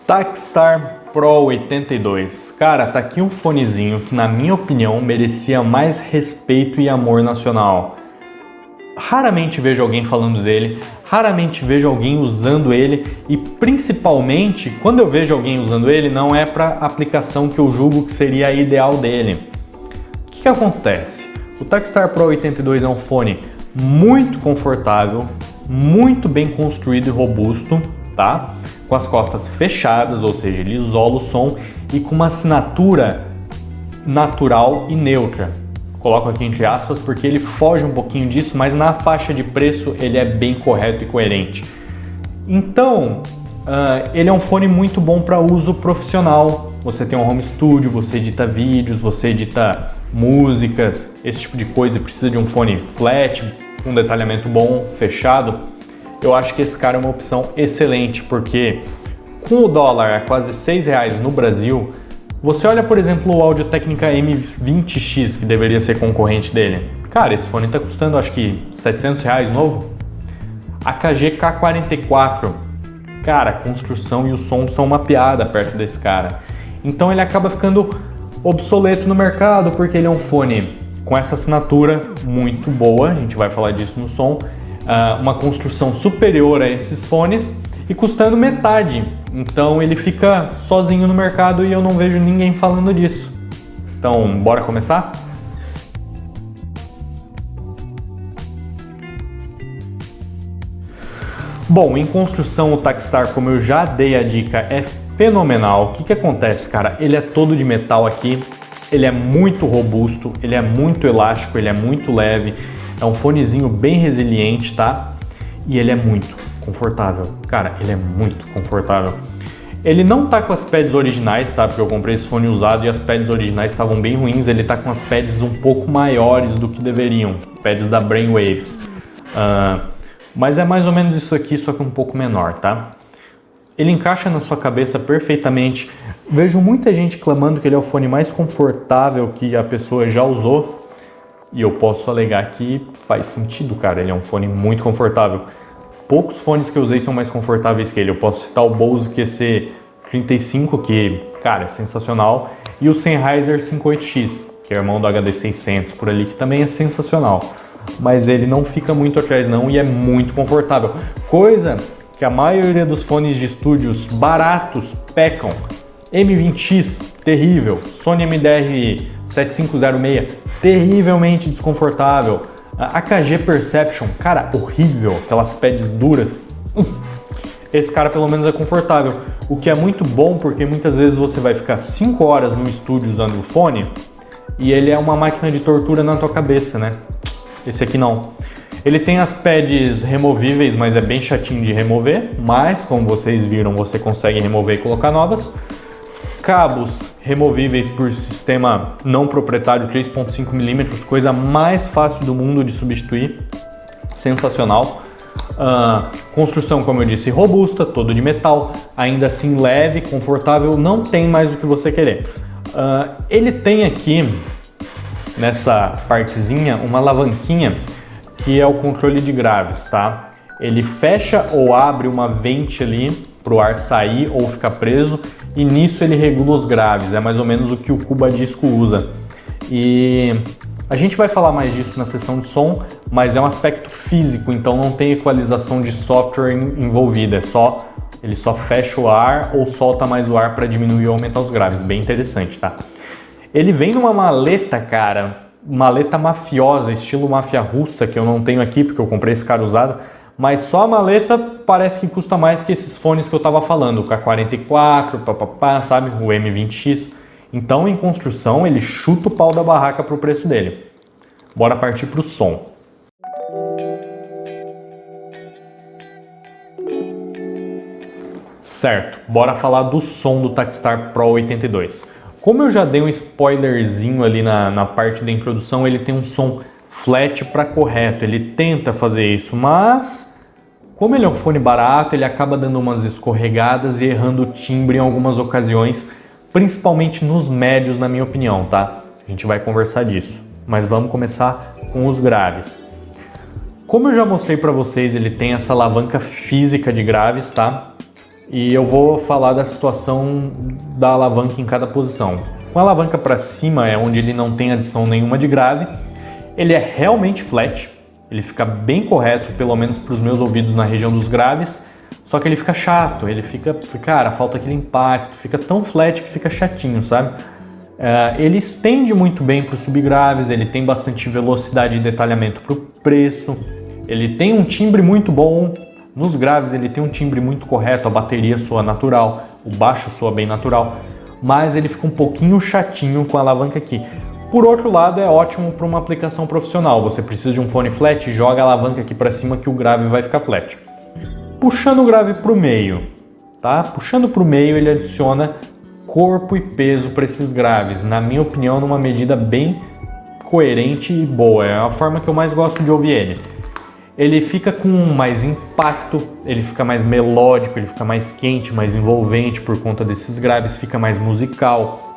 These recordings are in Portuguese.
Takstar Pro 82. Cara, tá aqui um fonezinho que, na minha opinião, merecia mais respeito e amor nacional. Raramente vejo alguém falando dele, raramente vejo alguém usando ele e, principalmente, quando eu vejo alguém usando ele, não é para a aplicação que eu julgo que seria a ideal dele. O que acontece? O Takstar Pro 82 é um fone muito confortável, muito bem construído e robusto, tá? Com as costas fechadas, ou seja, ele isola o som e com uma assinatura natural e neutra. Coloco aqui entre aspas porque ele foge um pouquinho disso, mas na faixa de preço ele é bem correto e coerente. Então, ele é um fone muito bom para uso profissional. Você tem um home studio, você edita vídeos, você edita músicas, esse tipo de coisa, precisa de um fone flat, com um detalhamento bom, fechado. Eu acho que esse cara é uma opção excelente, porque com o dólar a quase R$6 no Brasil, você olha, por exemplo, o Audio-Technica M20X, que deveria ser concorrente dele. Cara, esse fone está custando, acho que R$700 novo. A KG K44, cara, a construção e o som são uma piada perto desse cara. Então ele acaba ficando obsoleto no mercado, porque ele é um fone com essa assinatura muito boa, a gente vai falar disso no som, uma construção superior a esses fones e custando metade. Então ele fica sozinho no mercado e eu não vejo ninguém falando disso. Então, bora começar? Bom, em construção o Takstar, como eu já dei a dica, é fenomenal. O que acontece, cara? Ele é todo de metal aqui, ele é muito robusto, ele é muito elástico, ele é muito leve, é um fonezinho bem resiliente, tá? E ele é muito confortável. Cara, ele é muito confortável. Ele não tá com as pads originais, tá? Porque eu comprei esse fone usado e as pads originais estavam bem ruins. Ele tá com as pads um pouco maiores do que deveriam, pads da Brainwaves. Mas é mais ou menos isso aqui, só que um pouco menor, tá? Ele encaixa na sua cabeça perfeitamente. Vejo muita gente clamando que ele é o fone mais confortável que a pessoa já usou. E eu posso alegar que faz sentido, cara. Ele é um fone muito confortável. Poucos fones que eu usei são mais confortáveis que ele. Eu posso citar o Bose QC35, que, cara, é sensacional. E o Sennheiser 58X, que é o irmão do HD600 por ali, que também é sensacional. Mas ele não fica muito atrás não e é muito confortável. Coisa que a maioria dos fones de estúdios baratos pecam. M20X, terrível. Sony MDR7506, terrivelmente desconfortável. A AKG Perception, cara, horrível. Aquelas pads duras. Esse cara pelo menos é confortável. O que é muito bom porque muitas vezes você vai ficar 5 horas no estúdio usando o fone e ele é uma máquina de tortura na tua cabeça, né? Esse aqui não. Ele tem as pads removíveis, mas é bem chatinho de remover. Mas, como vocês viram, você consegue remover e colocar novas. Cabos removíveis por sistema não proprietário 3.5mm, coisa mais fácil do mundo de substituir. Sensacional. Construção, como eu disse, robusta, todo de metal. Ainda assim leve, confortável, não tem mais o que você querer. Ele tem aqui, nessa partezinha, uma alavanquinha que é o controle de graves, tá? Ele fecha ou abre uma vente ali para o ar sair ou ficar preso e nisso ele regula os graves, é mais ou menos o que o Cuba Disco usa. E a gente vai falar mais disso na sessão de som, mas é um aspecto físico, então não tem equalização de software envolvida, ele só fecha o ar ou solta mais o ar para diminuir ou aumentar os graves, bem interessante, tá? Ele vem numa maleta, cara, maleta mafiosa, estilo máfia russa, que eu não tenho aqui porque eu comprei esse cara usado, mas só a maleta parece que custa mais que esses fones que eu tava falando, o K44, sabe, o M20X. Então, em construção, ele chuta o pau da barraca pro preço dele. Bora partir pro som. Certo, bora falar do som do Takstar Pro 82. Como eu já dei um spoilerzinho ali na parte da introdução, ele tem um som flat para correto, ele tenta fazer isso, mas como ele é um fone barato, ele acaba dando umas escorregadas e errando o timbre em algumas ocasiões, principalmente nos médios, na minha opinião, tá? A gente vai conversar disso, mas vamos começar com os graves. Como eu já mostrei para vocês, ele tem essa alavanca física de graves, tá? e eu vou falar da situação da alavanca em cada posição. Com a alavanca para cima é onde ele não tem adição nenhuma de grave, ele é realmente flat, ele fica bem correto, pelo menos para os meus ouvidos na região dos graves, só que ele fica chato, ele fica, cara, falta aquele impacto, fica tão flat que fica chatinho, sabe? Ele estende muito bem para os subgraves, ele tem bastante velocidade e detalhamento para o preço, ele tem um timbre muito bom, nos graves ele tem um timbre muito correto, a bateria soa natural, o baixo soa bem natural, mas ele fica um pouquinho chatinho com a alavanca aqui. Por outro lado, é ótimo para uma aplicação profissional, você precisa de um fone flat, joga a alavanca aqui para cima que o grave vai ficar flat. Puxando o grave para o meio, tá? Puxando para o meio ele adiciona corpo e peso para esses graves, na minha opinião, numa medida bem coerente e boa, é a forma que eu mais gosto de ouvir ele. Ele fica com mais impacto, ele fica mais melódico, ele fica mais quente, mais envolvente por conta desses graves, fica mais musical.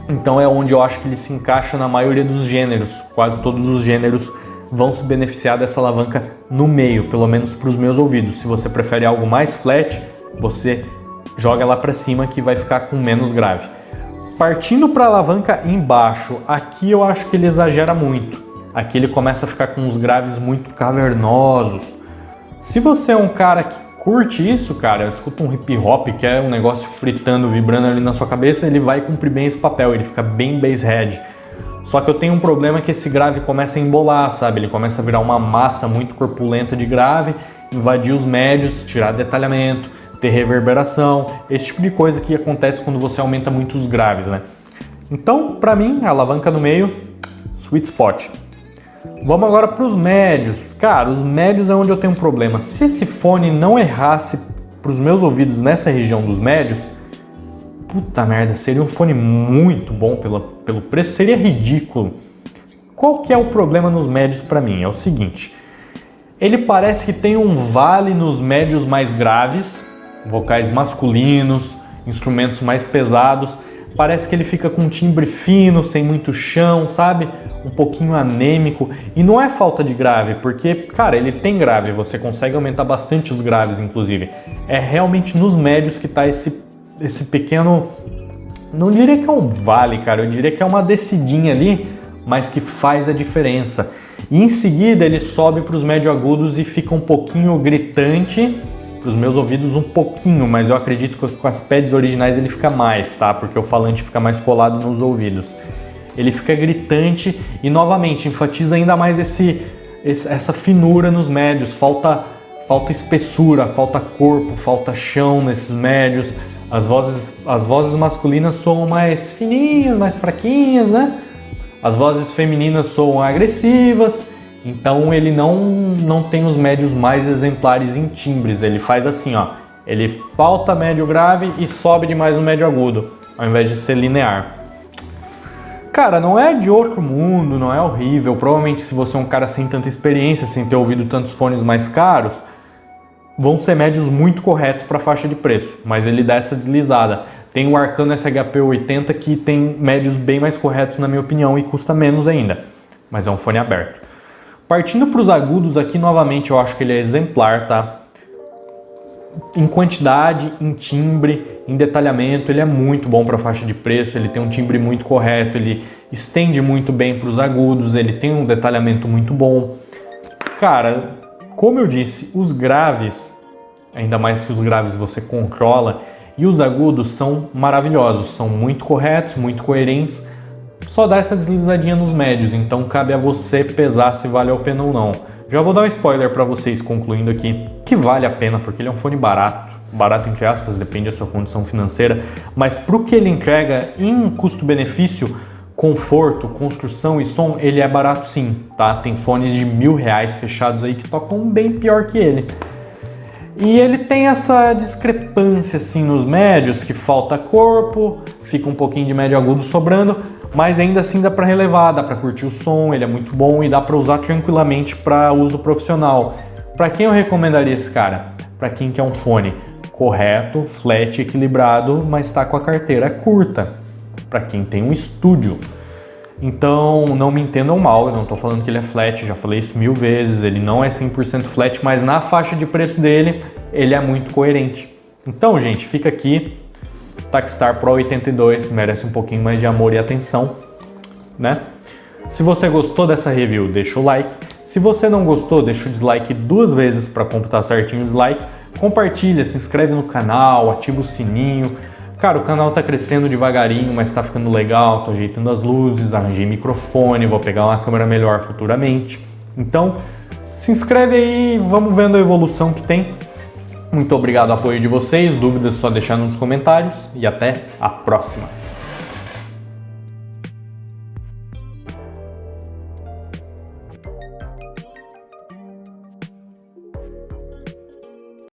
Então é onde eu acho que ele se encaixa na maioria dos gêneros, quase todos os gêneros vão se beneficiar dessa alavanca no meio, pelo menos para os meus ouvidos. Se você prefere algo mais flat, você joga lá para cima que vai ficar com menos grave. Partindo para a alavanca embaixo, aqui eu acho que ele exagera muito. Aqui ele começa a ficar com uns graves muito cavernosos. Se você é um cara que curte isso, cara, escuta um hip hop, que é um negócio fritando, vibrando ali na sua cabeça, ele vai cumprir bem esse papel, ele fica bem basshead. Só que eu tenho um problema que esse grave começa a embolar, sabe? Ele começa a virar uma massa muito corpulenta de grave, invadir os médios, tirar detalhamento, ter reverberação, esse tipo de coisa que acontece quando você aumenta muito os graves, né? Então, pra mim, a alavanca no meio, sweet spot. Vamos agora para os médios. Cara, os médios é onde eu tenho um problema. Se esse fone não errasse para os meus ouvidos nessa região dos médios, puta merda, seria um fone muito bom pelo preço, seria ridículo. Qual que é o problema nos médios para mim? É o seguinte, ele parece que tem um vale nos médios mais graves, vocais masculinos, instrumentos mais pesados, parece que ele fica com um timbre fino, sem muito chão, sabe? Um pouquinho anêmico, e não é falta de grave, porque, cara, ele tem grave, você consegue aumentar bastante os graves, inclusive. É realmente nos médios que tá esse pequeno, não diria que é um vale, cara, eu diria que é uma descidinha ali, mas que faz a diferença. E em seguida ele sobe para os médio agudos e fica um pouquinho gritante, para os meus ouvidos um pouquinho, mas eu acredito que com as pads originais ele fica mais, tá? Porque o falante fica mais colado nos ouvidos. Ele fica gritante e novamente enfatiza ainda mais essa finura nos médios, falta espessura, falta corpo, falta chão nesses médios. As vozes masculinas soam mais fininhas, mais fraquinhas, né? As vozes femininas soam agressivas, então ele não tem os médios mais exemplares em timbres. Ele faz assim, ó, ele falta médio grave e sobe demais no médio agudo, ao invés de ser linear. Cara, não é de outro mundo, não é horrível. Provavelmente se você é um cara sem tanta experiência, sem ter ouvido tantos fones mais caros, vão ser médios muito corretos para a faixa de preço, mas ele dá essa deslizada. Tem o Arcano SHP 80 que tem médios bem mais corretos na minha opinião e custa menos ainda, mas é um fone aberto. Partindo para os agudos aqui, novamente eu acho que ele é exemplar, tá? Em quantidade, em timbre, em detalhamento, ele é muito bom para a faixa de preço, ele tem um timbre muito correto, ele estende muito bem para os agudos, ele tem um detalhamento muito bom. Cara, como eu disse, os graves, ainda mais que os graves você controla, e os agudos são maravilhosos, são muito corretos, muito coerentes, só dá essa deslizadinha nos médios, então cabe a você pesar se vale a pena ou não. Já vou dar um spoiler para vocês, concluindo aqui, que vale a pena, porque ele é um fone barato entre aspas, depende da sua condição financeira, mas para o que ele entrega em custo-benefício, conforto, construção e som, ele é barato sim, tá? Tem fones de R$1.000 fechados aí que tocam bem pior que ele. E ele tem essa discrepância assim nos médios, que falta corpo, fica um pouquinho de médio agudo sobrando, mas ainda assim dá para relevar, dá para curtir o som, ele é muito bom e dá para usar tranquilamente para uso profissional. Para quem eu recomendaria esse cara? Para quem quer um fone correto, flat, equilibrado, mas está com a carteira curta. Para quem tem um estúdio. Então não me entendam mal, eu não estou falando que ele é flat, já falei isso 1000 vezes, ele não é 100% flat, mas na faixa de preço dele ele é muito coerente. Então, gente, fica aqui. Takstar Pro 82 merece um pouquinho mais de amor e atenção, né? Se você gostou dessa review, deixa o like. Se você não gostou, deixa o dislike 2 vezes para computar certinho o dislike. Compartilha, se inscreve no canal, ativa o sininho. Cara, o canal tá crescendo devagarinho, mas tá ficando legal. Tô ajeitando as luzes, arranjei microfone, vou pegar uma câmera melhor futuramente. Então, se inscreve aí, vamos vendo a evolução que tem. Muito obrigado ao apoio de vocês, dúvidas só deixar nos comentários e até a próxima.